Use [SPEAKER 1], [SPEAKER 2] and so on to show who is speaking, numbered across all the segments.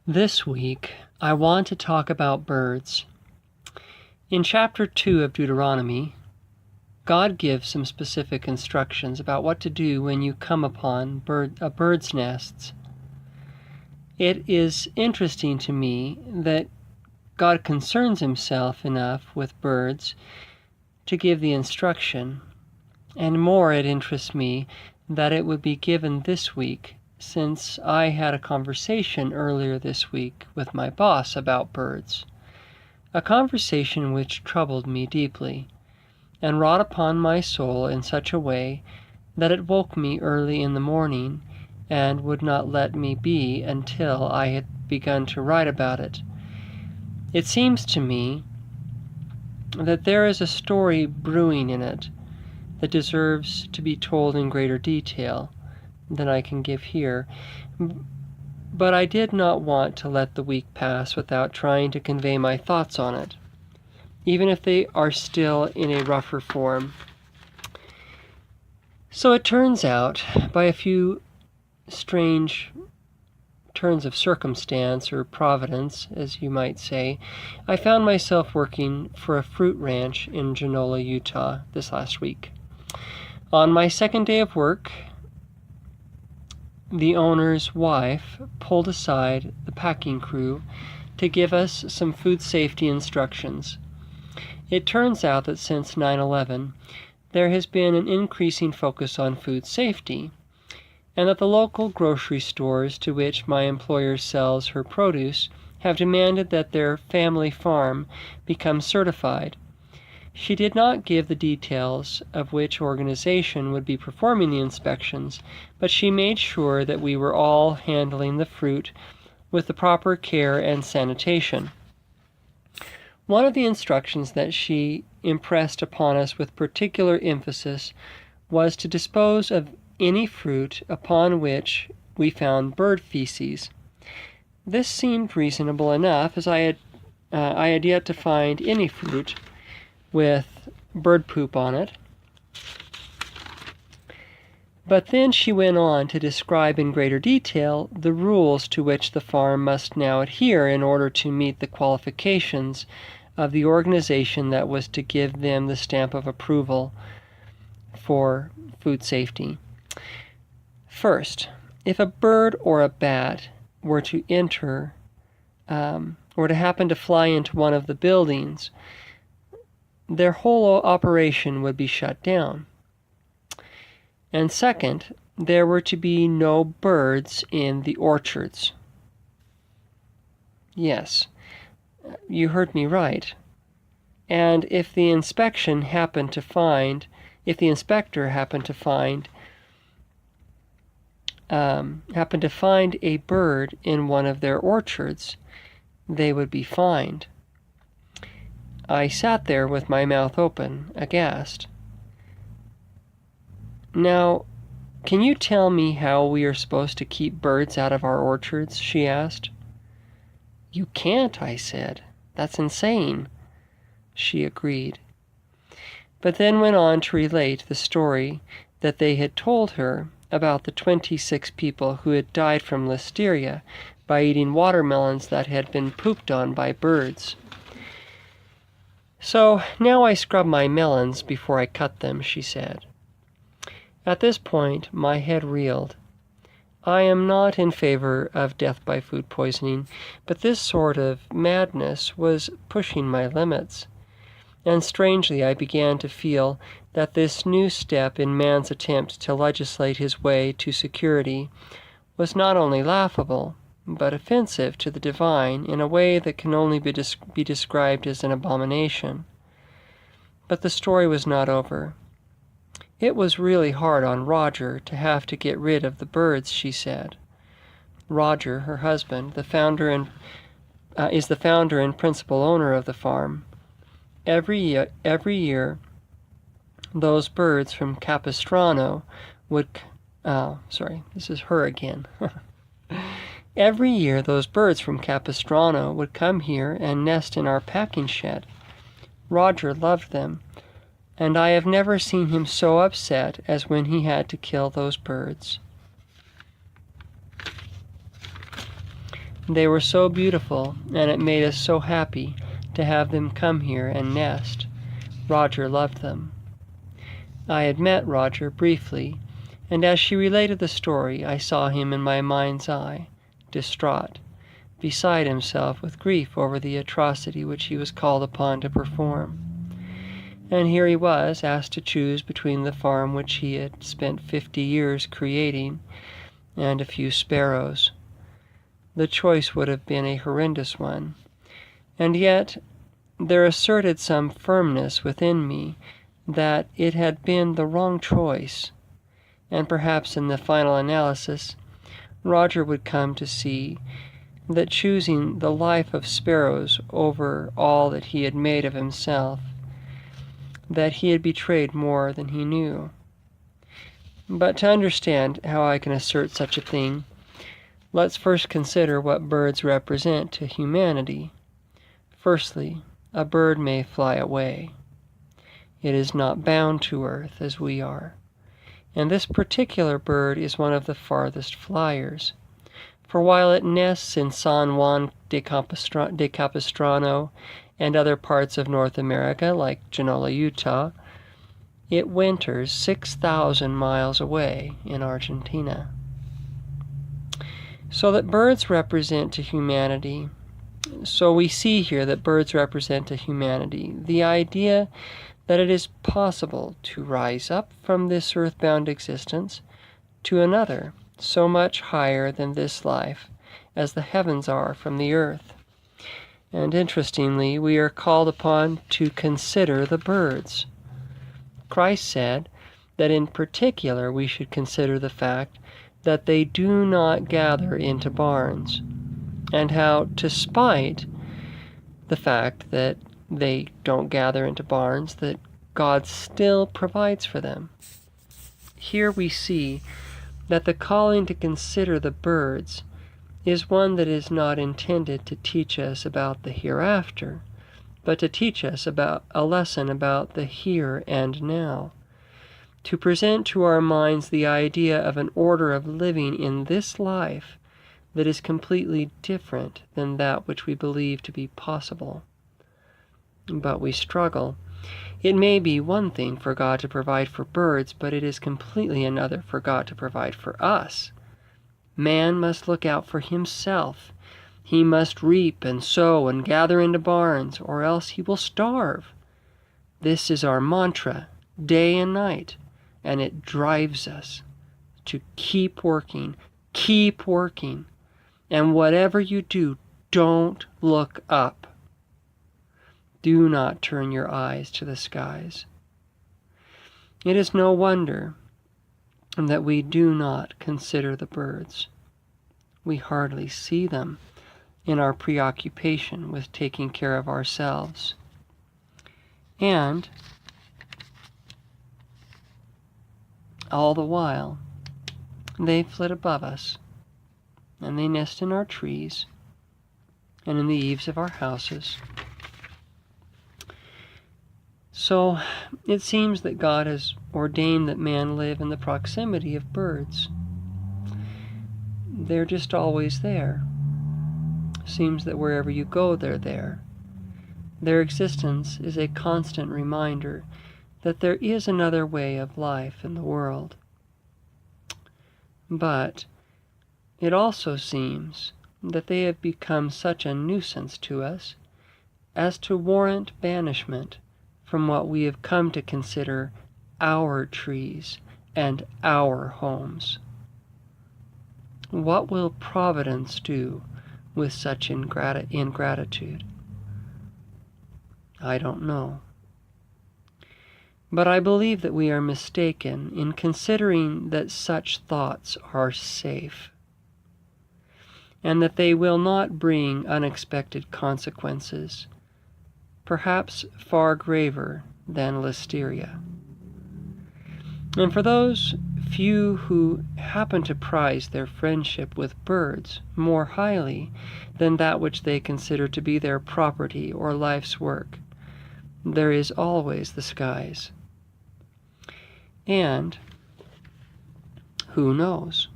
[SPEAKER 1] This week, I want to talk about birds. In chapter 2 of Deuteronomy, God gives some specific instructions about what to do when you come upon a bird's nests. It is interesting to me that God concerns himself enough with birds to give the instruction, and more it interests me that it would be given this week, since I had a conversation earlier this week with my boss about birds, a conversation which troubled me deeply and wrought upon my soul in such a way that it woke me early in the morning and would not let me be until I had begun to write about it. It seems to me that there is a story brewing in it that deserves to be told in greater detail than I can give here, but I did not want to let the week pass without trying to convey my thoughts on it, even if they are still in a rougher form. So it turns out, by a few strange turns of circumstance, or providence, as you might say, I found myself working for a fruit ranch in Genola, Utah, this last week. On my second day of work, the owner's wife pulled aside the packing crew to give us some food safety instructions. It turns out that since 9/11, there has been an increasing focus on food safety, and that the local grocery stores to which my employer sells her produce have demanded that their family farm become certified. She did not give the details of which organization would be performing the inspections, but she made sure that we were all handling the fruit with the proper care and sanitation. One of the instructions that she impressed upon us with particular emphasis was to dispose of any fruit upon which we found bird feces. This seemed reasonable enough, as I had yet to find any fruit with bird poop on it. But then she went on to describe in greater detail the rules to which the farm must now adhere in order to meet the qualifications of the organization that was to give them the stamp of approval for food safety. First, if a bird or a bat were to enter or to happen to fly into one of the buildings, their whole operation would be shut down. And second, there were to be no birds in the orchards. Yes, you heard me right. And if the inspector happened to find a bird in one of their orchards, they would be fined. I sat there with my mouth open, aghast. Now, can you tell me how we are supposed to keep birds out of our orchards? She asked. You can't, I said. That's insane. She agreed, but then went on to relate the story that they had told her about the 26 people who had died from listeria by eating watermelons that had been pooped on by birds. So now I scrub my melons before I cut them, she said. At this point, my head reeled. I am not in favor of death by food poisoning, but this sort of madness was pushing my limits. And strangely, I began to feel that this new step in man's attempt to legislate his way to security was not only laughable, but offensive to the divine in a way that can only be described as an abomination. But the story was not over. It was really hard on Roger to have to get rid of the birds, she said. Roger, her husband, is the founder and principal owner of the farm. Every year, those birds from Capistrano would... this is her again. Every year, those birds from Capistrano would come here and nest in our packing shed. Roger loved them, and I have never seen him so upset as when he had to kill those birds. They were so beautiful, and it made us so happy to have them come here and nest. Roger loved them. I had met Roger briefly, and as she related the story, I saw him in my mind's eye, distraught, beside himself with grief over the atrocity which he was called upon to perform. And here he was, asked to choose between the farm which he had spent 50 years creating and a few sparrows. The choice would have been a horrendous one, and yet there asserted some firmness within me that it had been the wrong choice, and perhaps in the final analysis Roger would come to see that choosing the life of sparrows over all that he had made of himself, that he had betrayed more than he knew. But to understand how I can assert such a thing, let's first consider what birds represent to humanity. Firstly, a bird may fly away. It is not bound to earth as we are. And this particular bird is one of the farthest flyers. For while it nests in San Juan de Capistrano and other parts of North America, like Genola, Utah, it winters 6,000 miles away in Argentina. So that birds represent to humanity. So we see here that birds represent to humanity the idea that it is possible to rise up from this earthbound existence to another so much higher than this life as the heavens are from the earth. And interestingly, we are called upon to consider the birds. Christ said that in particular we should consider the fact that they do not gather into barns, and how, despite the fact that they don't gather into barns, that God still provides for them. Here we see that the calling to consider the birds is one that is not intended to teach us about the hereafter, but to teach us about a lesson about the here and now, to present to our minds the idea of an order of living in this life that is completely different than that which we believe to be possible. But we struggle. It may be one thing for God to provide for birds, but it is completely another for God to provide for us. Man must look out for himself. He must reap and sow and gather into barns, or else he will starve. This is our mantra, day and night, and it drives us to keep working, and whatever you do, don't look up. Do not turn your eyes to the skies. It is no wonder that we do not consider the birds. We hardly see them in our preoccupation with taking care of ourselves. And all the while, they flit above us, and they nest in our trees and in the eaves of our houses. So it seems that God has ordained that man live in the proximity of birds. They're just always there. Seems that wherever you go, they're there. Their existence is a constant reminder that there is another way of life in the world. But it also seems that they have become such a nuisance to us as to warrant banishment from what we have come to consider our trees and our homes. What will Providence do with such ingratitude? I don't know. But I believe that we are mistaken in considering that such thoughts are safe, and that they will not bring unexpected consequences, perhaps far graver than listeria. And for those few who happen to prize their friendship with birds more highly than that which they consider to be their property or life's work, there is always the skies. And who knows?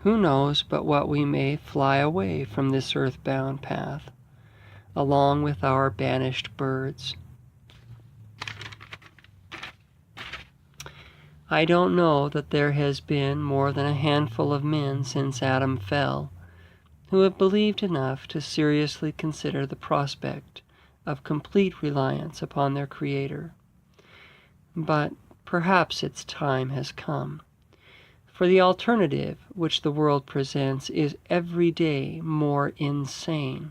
[SPEAKER 1] Who knows but what we may fly away from this earthbound path, along with our banished birds? I don't know that there has been more than a handful of men since Adam fell who have believed enough to seriously consider the prospect of complete reliance upon their Creator. But perhaps its time has come, for the alternative which the world presents is every day more insane.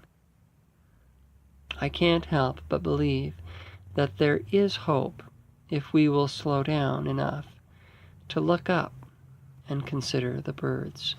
[SPEAKER 1] I can't help but believe that there is hope if we will slow down enough to look up and consider the birds.